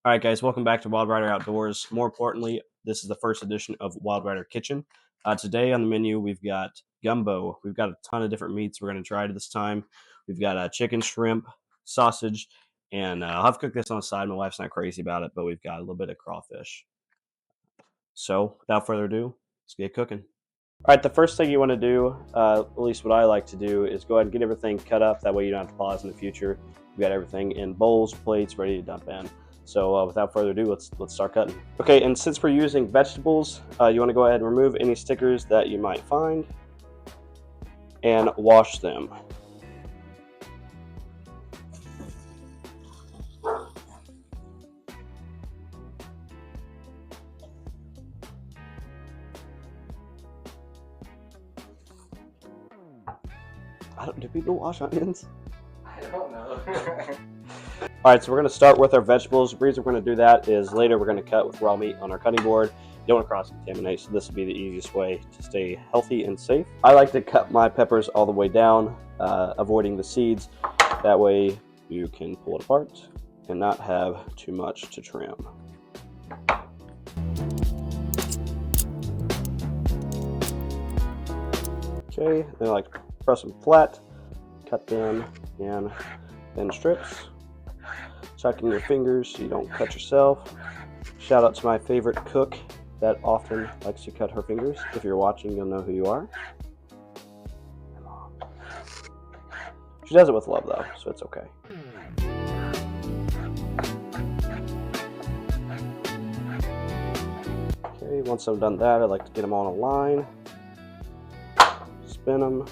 All right, guys, welcome back to Wild Rider Outdoors. More importantly, this is the first edition of Wild Rider Kitchen. Today on the menu, we've got gumbo. We've got a ton of different meats we're going to try this time. We've got chicken, shrimp, sausage, and I'll have cooked this on the side. My wife's not crazy about it, but we've got a little bit of crawfish. So, without further ado, let's get cooking. All right, the first thing you want to do, at least what I like to do, is go ahead and get everything cut up. That way you don't have to pause in the future. We've got everything in bowls, plates, ready to dump in. So without further ado, let's start cutting. Okay, and since we're using vegetables, you want to go ahead and remove any stickers that you might find and wash them. Do people wash onions? I don't know. All right, so we're going to start with our vegetables. The reason we're going to do that is later we're going to cut with raw meat on our cutting board. You don't want to cross-contaminate, so this would be the easiest way to stay healthy and safe. I like to cut my peppers all the way down, avoiding the seeds. That way you can pull it apart and not have too much to trim. Okay, then I like to press them flat, cut them in thin strips. Tucking your fingers so you don't cut yourself. Shout out to my favorite cook that often likes to cut her fingers. If you're watching, you'll know who you are. She does it with love though, so it's okay. Okay, once I've done that, I like to get them on a line. Spin them.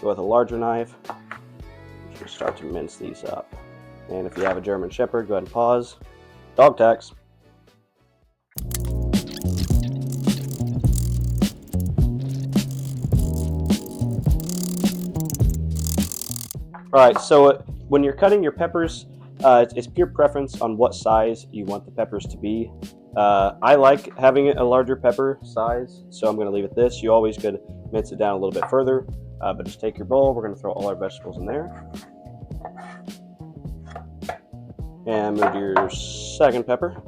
Go with a larger knife. Just start to mince these up. And if you have a German Shepherd, go ahead and pause. Dog tax. Alright, so when you're cutting your peppers, it's pure preference on what size you want the peppers to be. I like having a larger pepper size, so I'm going to leave it this. You always could mince it down a little bit further, but just take your bowl. We're going to throw all our vegetables in there. And move to your second pepper.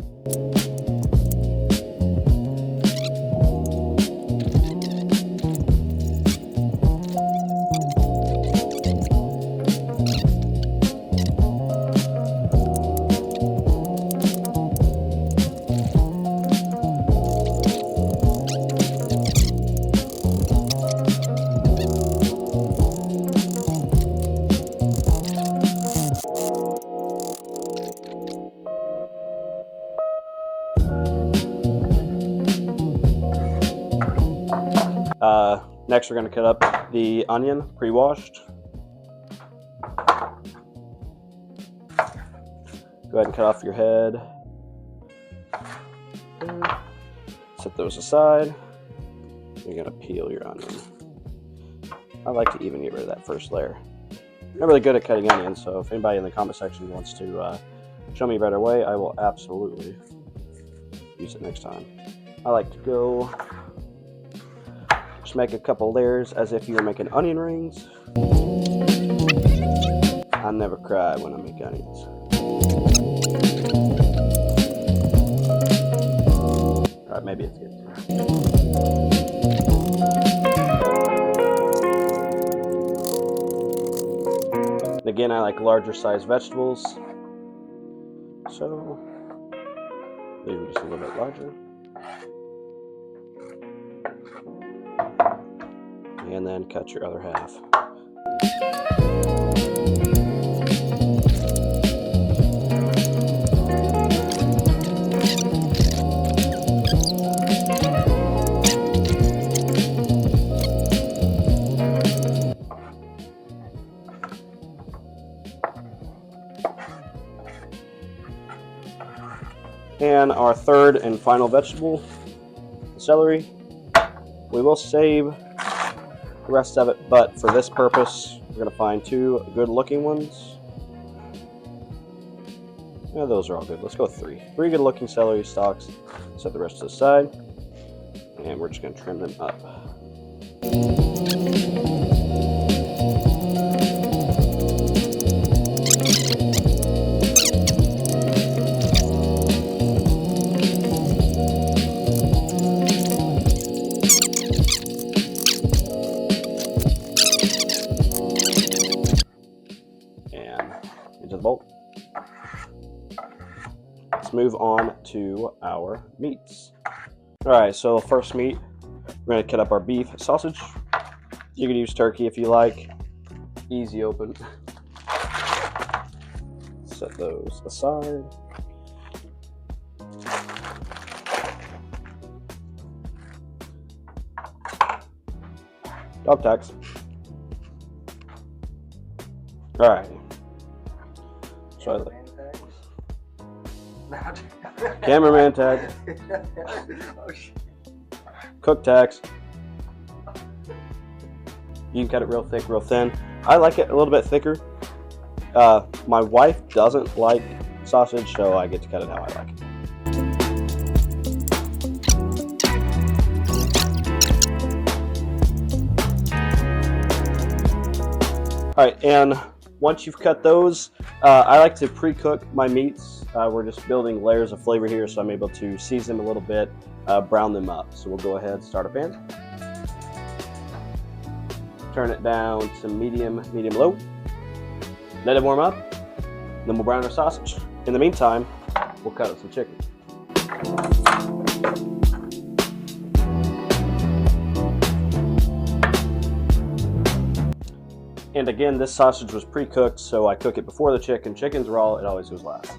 Next, we're going to cut up the onion, pre-washed. Go ahead and cut off your head. Set those aside. You're going to peel your onion. I like to even get rid of that first layer. I'm not really good at cutting onions, so if anybody in the comment section wants to show me a better way, I will absolutely use it next time. I like to go just make a couple layers as if you were making onion rings. I never cry when I make onions. Alright, maybe it's good. And again, I like larger sized vegetables. So, maybe just a little bit larger. And then cut your other half. And our third and final vegetable, celery. We will save the rest of it, but for this purpose, we're going to find two good looking ones. Yeah, those are all good. Let's go with three. Three good looking celery stalks. Set the rest to the side, and we're just going to trim them up. let's move on to our meats. All right, so first meat, we're going to cut up our beef sausage. You can use turkey if you like. Easy open. Set those aside. Dog tags. All right. Try that. Cameraman tag. Cook tags. You can cut it real thick, real thin. I like it a little bit thicker. My wife doesn't like sausage, so I get to cut it how I like it. All right, and once you've cut those, I like to pre-cook my meats. We're just building layers of flavor here, so I'm able to season them a little bit, brown them up. So we'll go ahead and start a pan. Turn it down to medium low. Let it warm up. Then we'll brown our sausage. In the meantime, we'll cut up some chicken. And again, this sausage was pre-cooked, so I cook it before the chicken. Chicken's raw, it always goes last.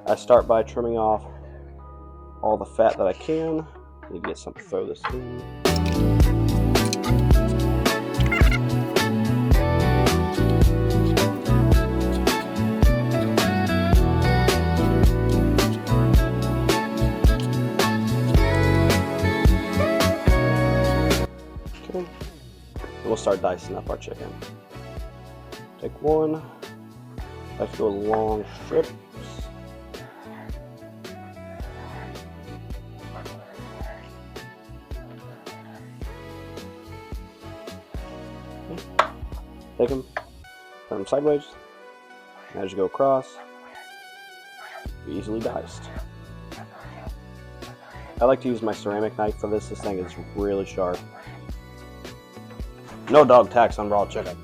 I start by trimming off all the fat that I can. Need to get something to throw this in. Okay. And we'll start dicing up our chicken. Take one. Let's go long strips. Take them, turn them sideways, and as you go across, easily diced. I like to use my ceramic knife for this. This thing is really sharp. No dog tax on raw chicken.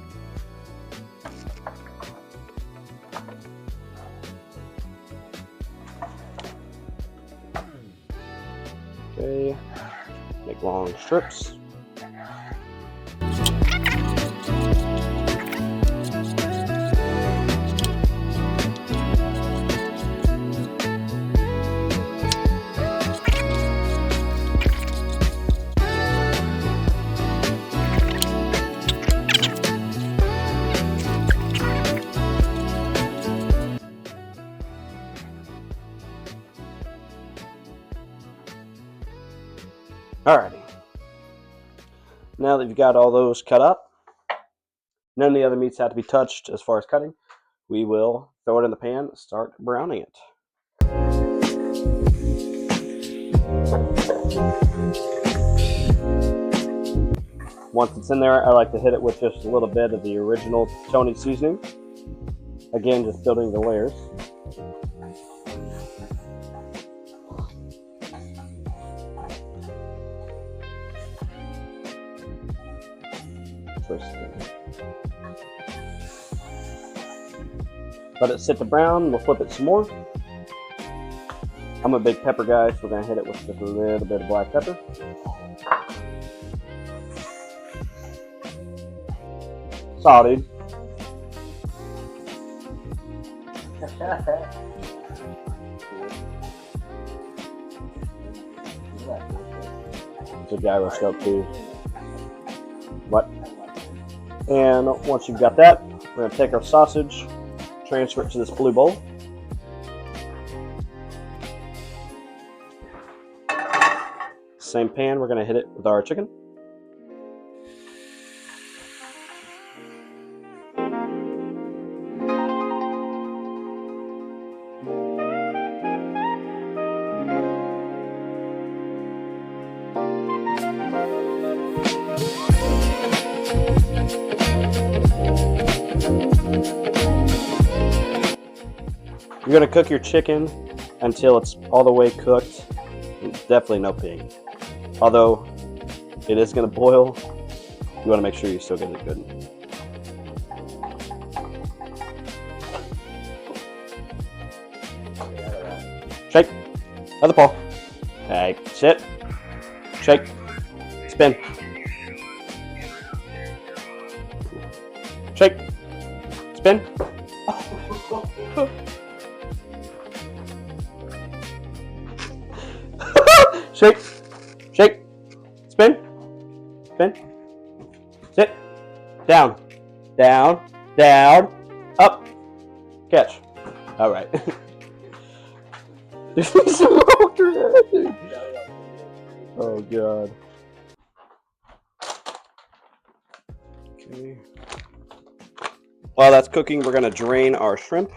Okay, make long strips. Alrighty. Now that you've got all those cut up, none of the other meats have to be touched as far as cutting. We will throw it in the pan and start browning it. Once it's in there, I like to hit it with just a little bit of the original Tony seasoning. Again, just building the layers. Let it sit to brown. We'll flip it some more. I'm a big pepper guy, so we're going to hit it with just a little bit of black pepper. Salted. It's a gyroscope too. What? And once you've got that, we're going to take our sausage, transfer it to this blue bowl. Same pan, we're going to hit it with our chicken. You're going to cook your chicken until it's all the way cooked. Definitely no peeing. Although it is going to boil, you want to make sure you still get it good. Shake. Other paw. Okay. Sit. Shake. Spin. Shake. Spin. Shake. Shake. Spin. Spin. Sit. Down. Down. Down. Up. Catch. All right. Oh god. Okay. While that's cooking, we're gonna drain our shrimp.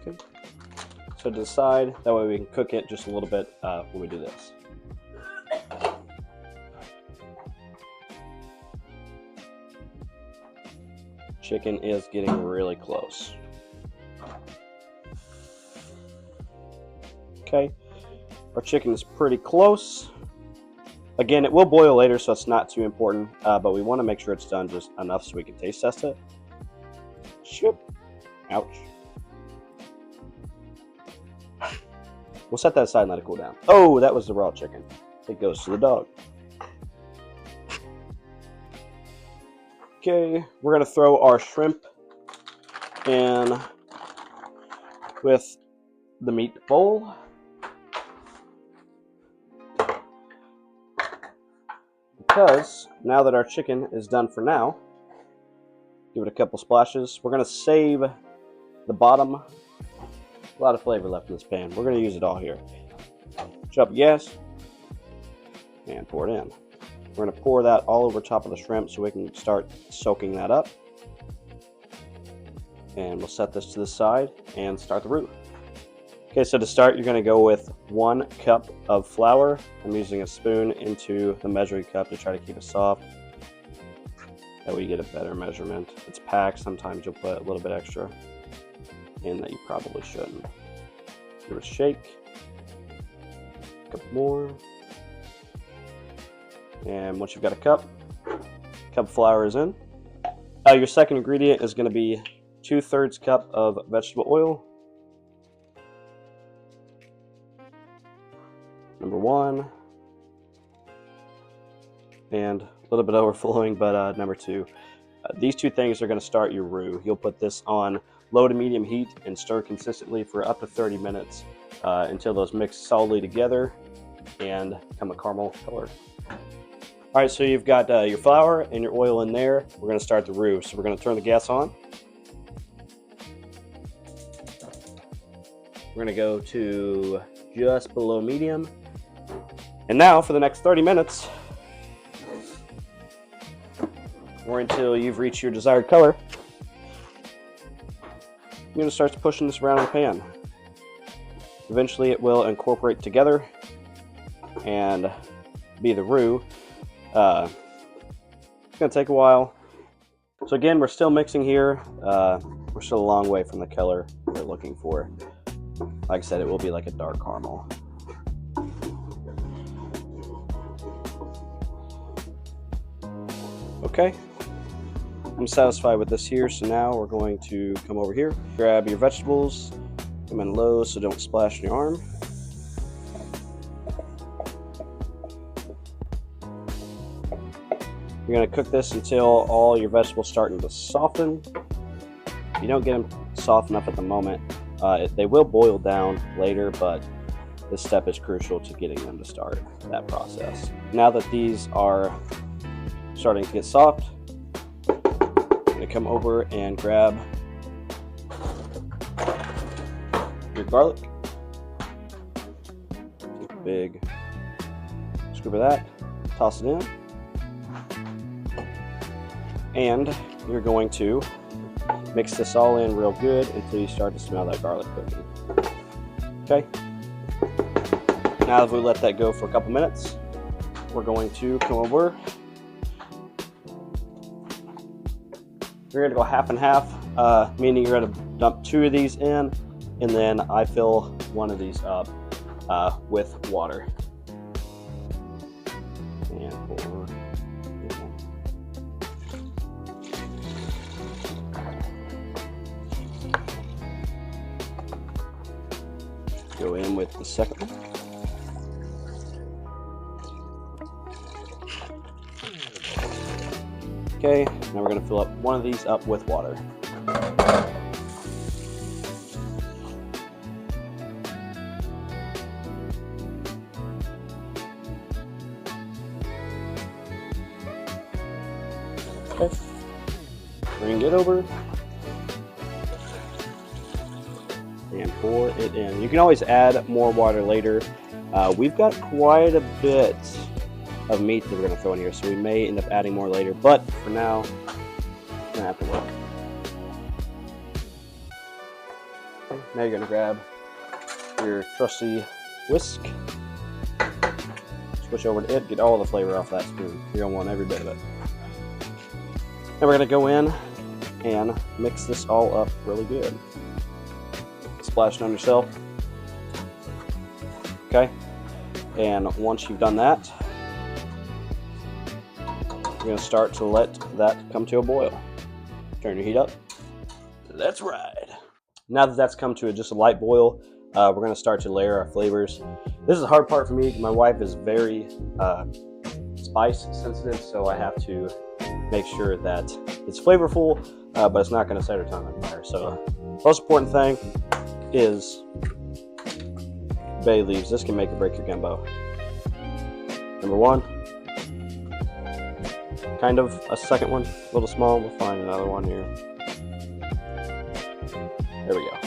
Okay. So to the side, that way we can cook it just a little bit when we do this. Chicken is getting really close. Okay, our chicken is pretty close. Again, it will boil later, so it's not too important, but we want to make sure it's done just enough so we can taste test it. Shoop. Ouch. We'll set that aside and let it cool down. Oh, that was the raw chicken. It goes to the dog. Okay, we're going to throw our shrimp in with the meat bowl. Because now that our chicken is done for now, give it a couple splashes. We're going to save the bottom. A lot of flavor left in this pan. We're going to use it all here. Shut up gas and pour it in. We're going to pour that all over top of the shrimp so we can start soaking that up. And we'll set this to the side and start the roux. Okay, so to start, you're going to go with 1 cup of flour. I'm using a spoon into the measuring cup to try to keep it soft. That way you get a better measurement. It's packed. Sometimes you'll put a little bit extra in that you probably shouldn't. Give it a shake. A couple more. And once you've got a cup of flour is in. Your second ingredient is going to be 2/3 cup of vegetable oil. Number 1. And a little bit overflowing, but number 2. These two things are going to start your roux. You'll put this on low to medium heat and stir consistently for up to 30 minutes until those mix solidly together and become a caramel color. All right, so you've got your flour and your oil in there. We're going to start the roux. So we're going to turn the gas on. We're going to go to just below medium. And now for the next 30 minutes, or until you've reached your desired color, you're going to start pushing this around in the pan. Eventually it will incorporate together and be the roux. It's going to take a while. So again, we're still mixing here. We're still a long way from the color we're looking for. Like I said, it will be like a dark caramel. Okay, I'm satisfied with this here, so now we're going to come over here, grab your vegetables, put them in low so don't splash in your arm. You're going to cook this until all your vegetables starting to soften. If you don't get them soft enough at the moment, they will boil down later, but this step is crucial to getting them to start that process. Now that these are starting to get soft, I'm going to come over and grab your garlic. Take a big scoop of that, toss it in. And you're going to mix this all in real good until you start to smell that garlic cooking. Okay? Now that we let that go for a couple minutes, we're going to come over. You're gonna go half and half, meaning you're gonna dump 2 of these in, and then I fill 1 of these up with water. And pour. Go in with the second one. Okay, now we're going to fill up 1 of these up with water. Okay, bring it over and pour it in. You can always add more water later. We've got quite a bit of meat that we're going to throw in here, so we may end up adding more later, but for now, it's going to have to work. Okay, now you're going to grab your trusty whisk, switch over to it, get all the flavor off that spoon. You're going to want every bit of it. Then we're going to go in and mix this all up really good. Splash it on yourself. Okay, and once you've done that, you're going to start to let that come to a boil. Turn your heat up. Let's ride. Now that that's come to just a light boil, we're going to start to layer our flavors. This is the hard part for me. My wife is very spice sensitive, so I have to make sure that it's flavorful, but it's not going to set her tongue on fire. So the most important thing is bay leaves. This can make or break your gumbo. Number 1. Kind of a second one, a little small. We'll find another one here. There we go.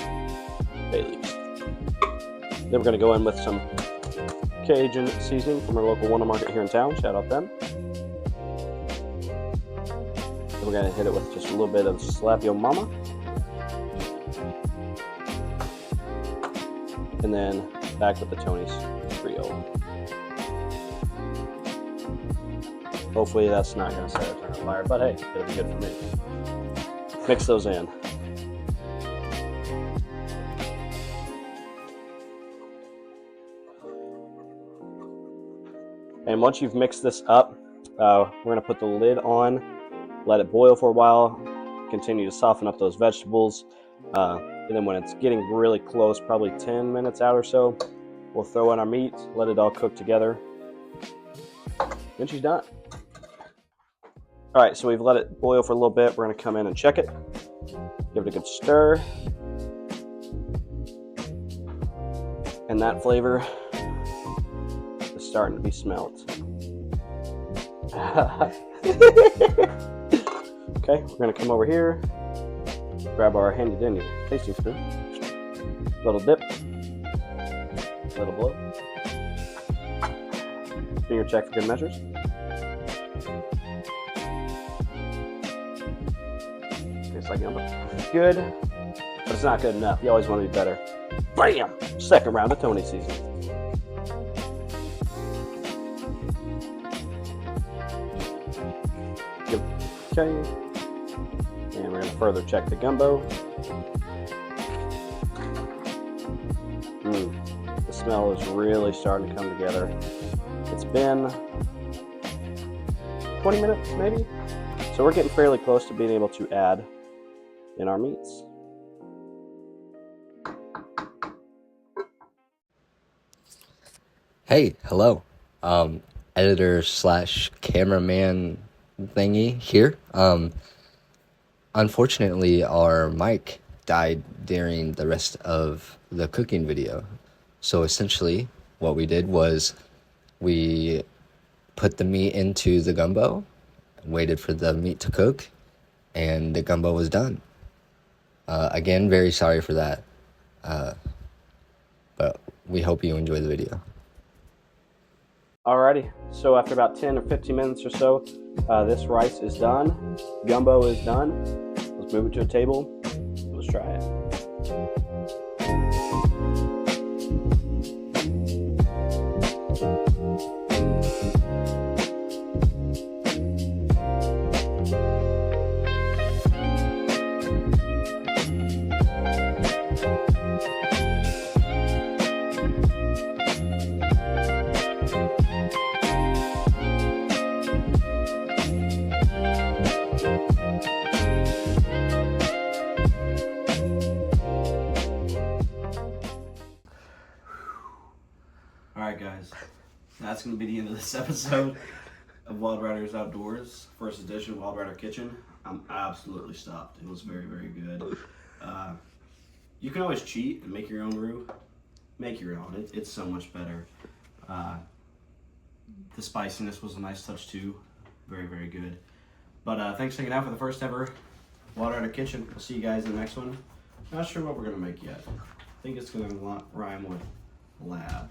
Bay leaves. Then we're going to go in with some Cajun Seasoning from our local Wonder Market here in town. Shout out them. Then we're going to hit it with just a little bit of Slap Yo Mama. And then back with the Tony's Creole. Hopefully that's not going to set it on fire, but hey, it'll be good for me. Mix those in. And once you've mixed this up, we're going to put the lid on, let it boil for a while, continue to soften up those vegetables, and then when it's getting really close, probably 10 minutes out or so, we'll throw in our meat, let it all cook together. Then she's done. All right, so we've let it boil for a little bit. We're going to come in and check it. Give it a good stir. And that flavor is starting to be smelt. Okay, we're going to come over here, grab our handy dandy tasting spoon, little dip, little blow, finger check for good measures. Tastes like gumbo. It's good, but it's not good enough. You always want to be better. Bam! Second round of Tony's Seasoning. Okay, and we're going to further check the gumbo. The smell is really starting to come together. It's been 20 minutes maybe, so we're getting fairly close to being able to add in our meats. Hey, hello. Editor slash cameraman thingy here. Unfortunately, our mic died during the rest of the cooking video. So essentially, what we did was we put the meat into the gumbo, waited for the meat to cook, and the gumbo was done. Again, very sorry for that. But we hope you enjoy the video. Alrighty, so after about 10 or 15 minutes or so, this rice is done. Gumbo is done. Let's move it to a table. Let's try it. that's going to be the end of this episode of Wild Riders Outdoors, first edition, Wild Rider Kitchen. I'm absolutely stuffed. It was very, very good. You can always cheat and make your own roux. Make your own. It's so much better. The spiciness was a nice touch too. Very, very good. But thanks for hanging out for the first ever Wild Rider Kitchen. We'll see you guys in the next one. Not sure what we're going to make yet. I think it's going to rhyme with lab.